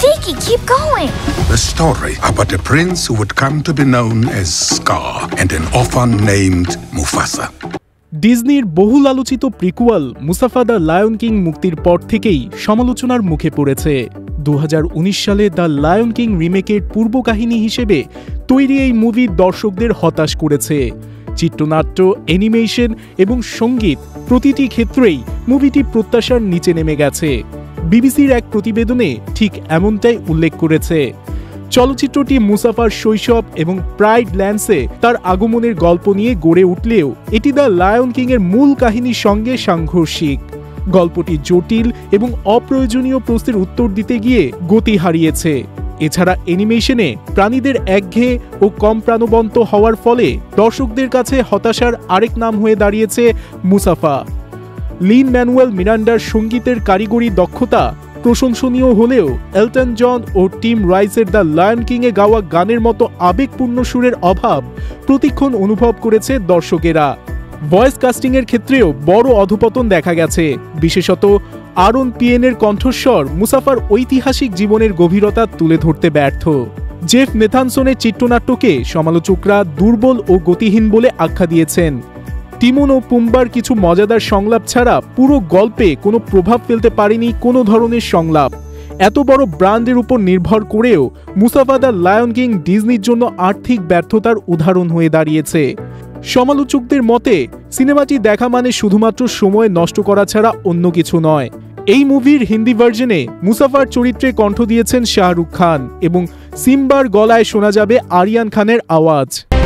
shaky. Keep going. The story about a prince who would come to be known as Scar and an orphan named Mufasa. ডিজনির বহুল আলোচিত prequel মুসাফা the lion king মুক্তির পর থেকেই সমালোচনার মুখে পড়েছে। 2019 সালে দ্য লায়ন কিং রিমেকের পূর্ব কাহিনী হিসেবে তৈরি এই মুভি দর্শকদের হতাশ করেছে। চিত্রনাট্য, অ্যানিমেশন এবং সঙ্গীত প্রতিটি ক্ষেত্রেই মুভিটি প্রত্যাশার নিচে নেমে গেছে। বিবিসির এক প্রতিবেদনে ঠিক এমনটাই উল্লেখ করেছে। চলচ্চিত্রটি মুসাফার শৈশব এবং প্রাইড ল্যান্ডসে তার আগমনের গল্প নিয়ে গড়ে উঠলেও এটি দ্য লায়ন কিংয়ের মূল কাহিনীর সঙ্গে সাংঘর্ষিক। গল্পটি জটিল এবং অপ্রয়োজনীয় প্রশ্নের উত্তর দিতে গিয়ে গতি হারিয়েছে। এছাড়া অ্যানিমেশনে প্রাণীদের একঘেয়ে ও কম প্রাণবন্ত হওয়ার ফলে দর্শকদের কাছে হতাশার আরেক নাম হয়ে দাঁড়িয়েছে মুসাফা। লিন ম্যানুয়েল মিরান্ডার সঙ্গীতের কারিগরি দক্ষতা প্রশংসনীয় হলেও এলটন জন ও টিম রাইসের দ্য লায়ন কিংয়ে গাওয়া গানের মতো আবেগপূর্ণ সুরের অভাব প্রতিক্ষণ অনুভব করেছে দর্শকেরা। ভয়েস কাস্টিংয়ের ক্ষেত্রেও বড় অধপতন দেখা গেছে। বিশেষত আরন পিয়েনের কণ্ঠস্বর মুসাফার ঐতিহাসিক জীবনের গভীরতা তুলে ধরতে ব্যর্থ। জেফ নেথানসনের চিত্রনাট্যকে সমালোচকরা দুর্বল ও গতিহীন বলে আখ্যা দিয়েছেন। টিমন ও পুম্বার কিছু মজাদার সংলাপ ছাড়া পুরো গল্পে কোনো প্রভাব ফেলতে পারেনি কোনো ধরনের সংলাপ। এত বড় ব্র্যান্ডের উপর নির্ভর করেও মুসাফা দ্য লায়ন কিং ডিজনির জন্য আর্থিক ব্যর্থতার উদাহরণ হয়ে দাঁড়িয়েছে। সমালোচকদের মতে সিনেমাটি দেখা মানে শুধুমাত্র সময় নষ্ট করা ছাড়া অন্য কিছু নয়। এই মুভির হিন্দি ভার্জনে মুসাফার চরিত্রে কণ্ঠ দিয়েছেন শাহরুখ খান এবং সিম্বার গলায় শোনা যাবে আরিয়ান খানের আওয়াজ।